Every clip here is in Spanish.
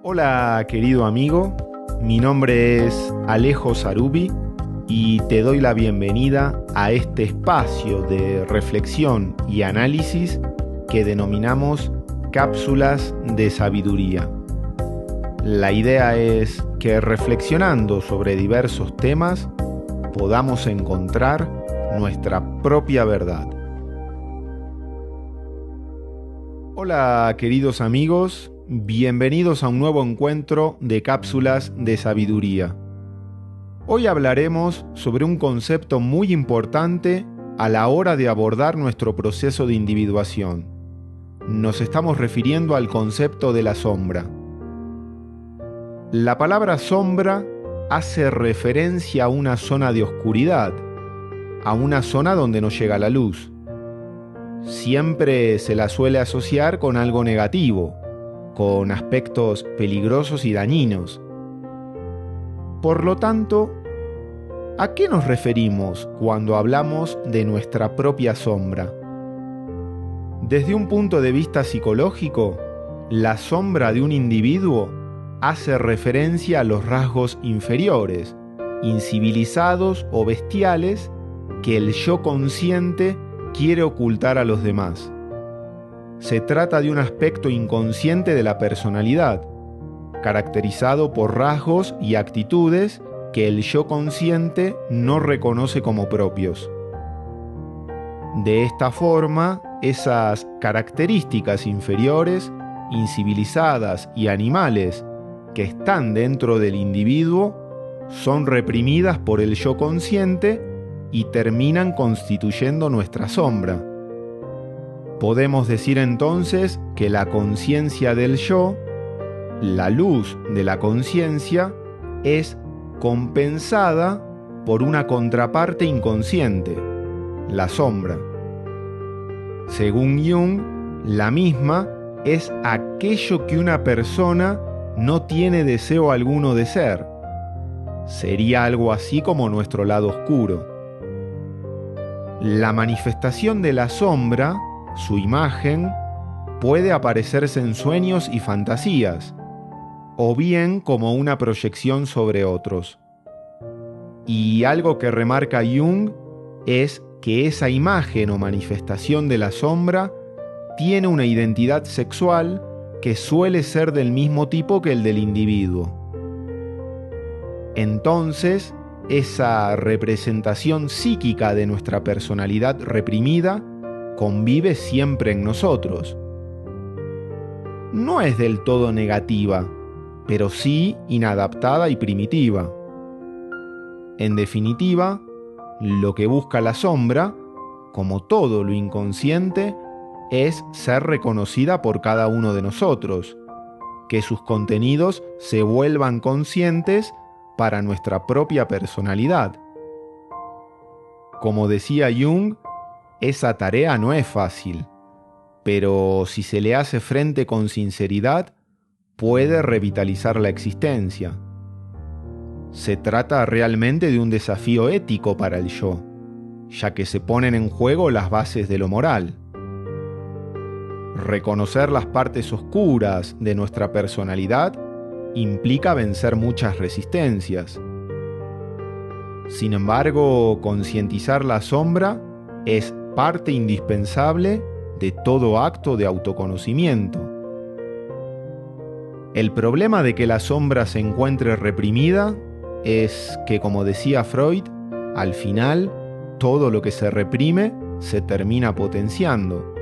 Hola querido amigo, mi nombre es Alejo Sarubi y te doy la bienvenida a este espacio de reflexión y análisis que denominamos Cápsulas de Sabiduría. La idea es que reflexionando sobre diversos temas podamos encontrar nuestra propia verdad. Hola queridos amigos, bienvenidos a un nuevo encuentro de Cápsulas de Sabiduría. Hoy hablaremos sobre un concepto muy importante a la hora de abordar nuestro proceso de individuación. Nos estamos refiriendo al concepto de la sombra. La palabra sombra hace referencia a una zona de oscuridad, a una zona donde no llega la luz. Siempre se la suele asociar con algo negativo, con aspectos peligrosos y dañinos. Por lo tanto, ¿a qué nos referimos cuando hablamos de nuestra propia sombra? Desde un punto de vista psicológico, la sombra de un individuo hace referencia a los rasgos inferiores, incivilizados o bestiales que el yo consciente quiere ocultar a los demás. Se trata de un aspecto inconsciente de la personalidad, caracterizado por rasgos y actitudes que el yo consciente no reconoce como propios. De esta forma, esas características inferiores, incivilizadas y animales que están dentro del individuo son reprimidas por el yo consciente y terminan constituyendo nuestra sombra. Podemos decir entonces que la conciencia del yo, la luz de la conciencia, es compensada por una contraparte inconsciente, la sombra. Según Jung, la misma es aquello que una persona no tiene deseo alguno de ser. Sería algo así como nuestro lado oscuro. La manifestación de la sombra, su imagen, puede aparecerse en sueños y fantasías, o bien como una proyección sobre otros. Y algo que remarca Jung es que esa imagen o manifestación de la sombra tiene una identidad sexual que suele ser del mismo tipo que el del individuo. Entonces, esa representación psíquica de nuestra personalidad reprimida convive siempre en nosotros. No es del todo negativa, pero sí inadaptada y primitiva. En definitiva, lo que busca la sombra, como todo lo inconsciente, es ser reconocida por cada uno de nosotros, que sus contenidos se vuelvan conscientes para nuestra propia personalidad. Como decía Jung, esa tarea no es fácil, pero si se le hace frente con sinceridad, puede revitalizar la existencia. Se trata realmente de un desafío ético para el yo, ya que se ponen en juego las bases de lo moral. Reconocer las partes oscuras de nuestra personalidad implica vencer muchas resistencias. Sin embargo, concientizar la sombra es parte indispensable de todo acto de autoconocimiento. El problema de que la sombra se encuentre reprimida es que, como decía Freud, al final, todo lo que se reprime se termina potenciando.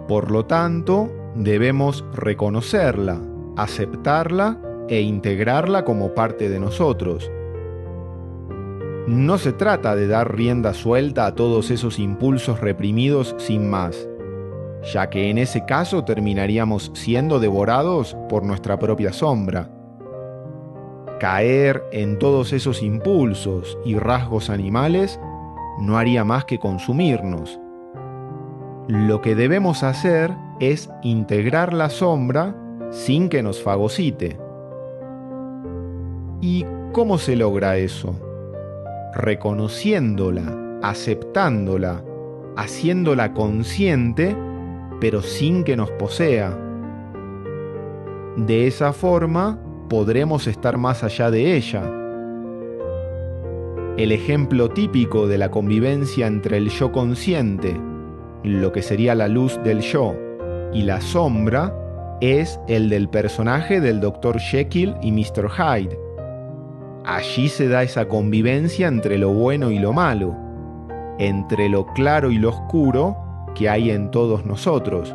Por lo tanto, debemos reconocerla, aceptarla e integrarla como parte de nosotros. No se trata de dar rienda suelta a todos esos impulsos reprimidos sin más, ya que en ese caso terminaríamos siendo devorados por nuestra propia sombra. Caer en todos esos impulsos y rasgos animales no haría más que consumirnos. Lo que debemos hacer es integrar la sombra sin que nos fagocite. ¿Y cómo se logra eso? Reconociéndola, aceptándola, haciéndola consciente, pero sin que nos posea. De esa forma, podremos estar más allá de ella. El ejemplo típico de la convivencia entre el yo consciente, lo que sería la luz del yo, y la sombra, es el del personaje del Dr. Jekyll y Mr. Hyde. Allí se da esa convivencia entre lo bueno y lo malo, entre lo claro y lo oscuro que hay en todos nosotros.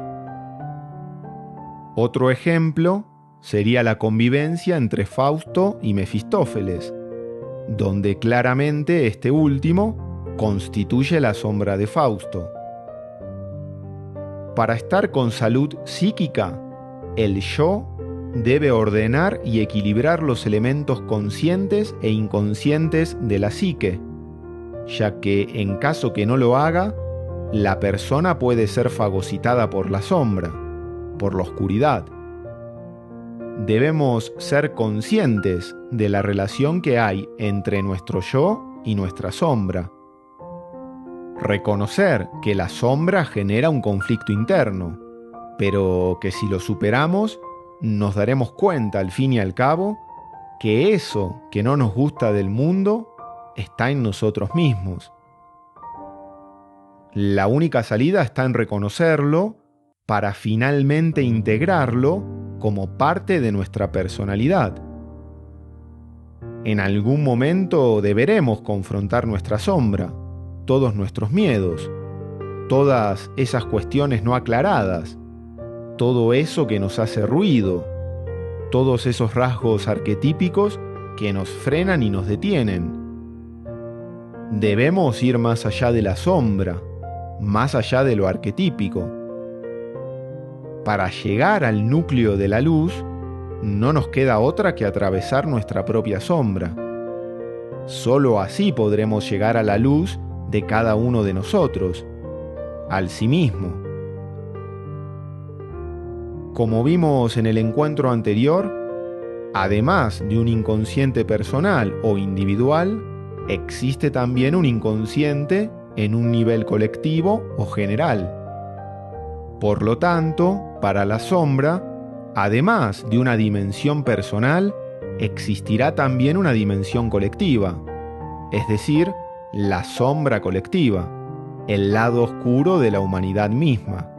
Otro ejemplo sería la convivencia entre Fausto y Mefistófeles, donde claramente este último constituye la sombra de Fausto. Para estar con salud psíquica, el yo debe ordenar y equilibrar los elementos conscientes e inconscientes de la psique, ya que en caso que no lo haga, la persona puede ser fagocitada por la sombra, por la oscuridad. Debemos ser conscientes de la relación que hay entre nuestro yo y nuestra sombra. Reconocer que la sombra genera un conflicto interno, pero que si lo superamos, nos daremos cuenta al fin y al cabo que eso que no nos gusta del mundo está en nosotros mismos. La única salida está en reconocerlo para finalmente integrarlo como parte de nuestra personalidad. En algún momento deberemos confrontar nuestra sombra, todos nuestros miedos, todas esas cuestiones no aclaradas, todo eso que nos hace ruido, todos esos rasgos arquetípicos que nos frenan y nos detienen. Debemos ir más allá de la sombra, más allá de lo arquetípico. Para llegar al núcleo de la luz, no nos queda otra que atravesar nuestra propia sombra. Solo así podremos llegar a la luz de cada uno de nosotros, al sí mismo. Como vimos en el encuentro anterior, además de un inconsciente personal o individual, existe también un inconsciente en un nivel colectivo o general. Por lo tanto, para la sombra, además de una dimensión personal, existirá también una dimensión colectiva, es decir, la sombra colectiva, el lado oscuro de la humanidad misma.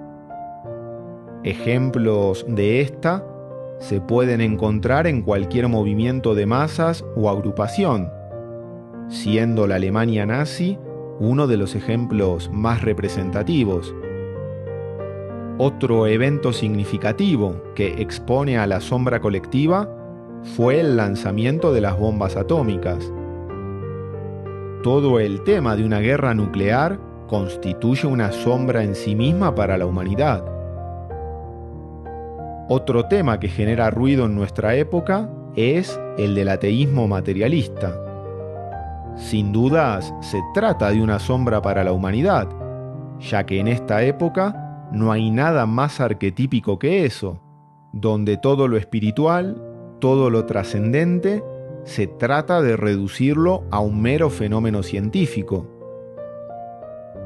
Ejemplos de esta se pueden encontrar en cualquier movimiento de masas o agrupación, siendo la Alemania nazi uno de los ejemplos más representativos. Otro evento significativo que expone a la sombra colectiva fue el lanzamiento de las bombas atómicas. Todo el tema de una guerra nuclear constituye una sombra en sí misma para la humanidad. Otro tema que genera ruido en nuestra época es el del ateísmo materialista. Sin dudas, se trata de una sombra para la humanidad, ya que en esta época no hay nada más arquetípico que eso, donde todo lo espiritual, todo lo trascendente, se trata de reducirlo a un mero fenómeno científico.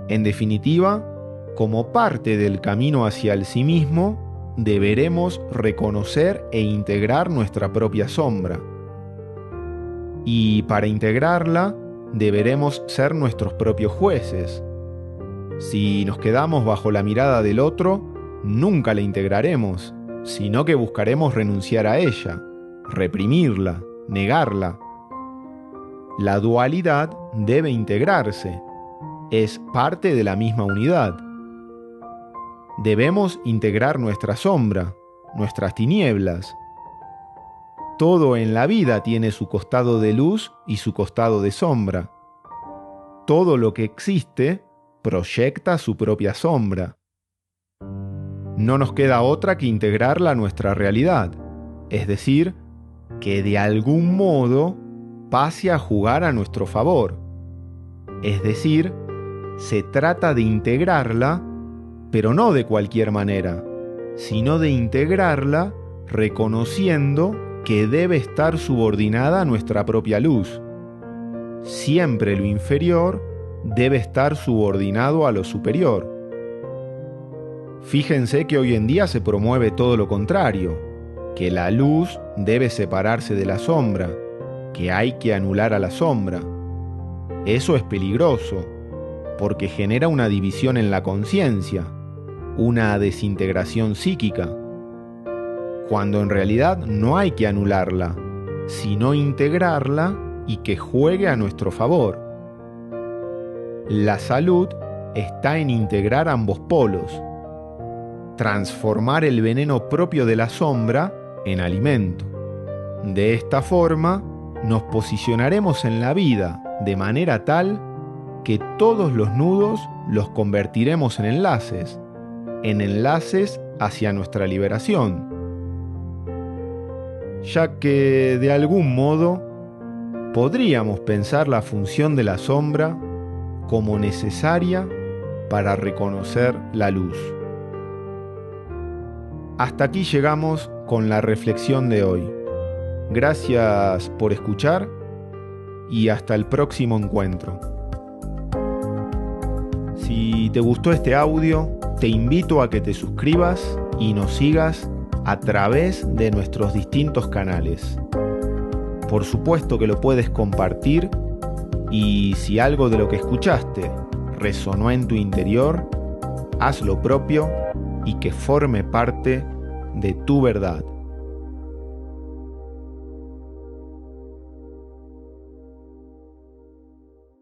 En definitiva, como parte del camino hacia el sí mismo, deberemos reconocer e integrar nuestra propia sombra. Y para integrarla, deberemos ser nuestros propios jueces. Si nos quedamos bajo la mirada del otro, nunca la integraremos, sino que buscaremos renunciar a ella, reprimirla, negarla. La dualidad debe integrarse, es parte de la misma unidad. Debemos integrar nuestra sombra, nuestras tinieblas. Todo en la vida tiene su costado de luz y su costado de sombra. Todo lo que existe proyecta su propia sombra. No nos queda otra que integrarla a nuestra realidad, es decir, que de algún modo pase a jugar a nuestro favor. Es decir, se trata de integrarla, pero no de cualquier manera, sino de integrarla reconociendo que debe estar subordinada a nuestra propia luz. Siempre lo inferior debe estar subordinado a lo superior. Fíjense que hoy en día se promueve todo lo contrario, que la luz debe separarse de la sombra, que hay que anular a la sombra. Eso es peligroso, porque genera una división en la conciencia, una desintegración psíquica, cuando en realidad no hay que anularla, sino integrarla y que juegue a nuestro favor. La salud está en integrar ambos polos, transformar el veneno propio de la sombra en alimento. De esta forma, nos posicionaremos en la vida de manera tal que todos los nudos los convertiremos en enlaces hacia nuestra liberación, ya que de algún modo podríamos pensar la función de la sombra como necesaria para reconocer la luz. Hasta aquí llegamos con la reflexión de hoy. Gracias por escuchar y hasta el próximo encuentro. Si te gustó este audio, te invito a que te suscribas y nos sigas a través de nuestros distintos canales. Por supuesto que lo puedes compartir y si algo de lo que escuchaste resonó en tu interior, haz lo propio y que forme parte de tu verdad.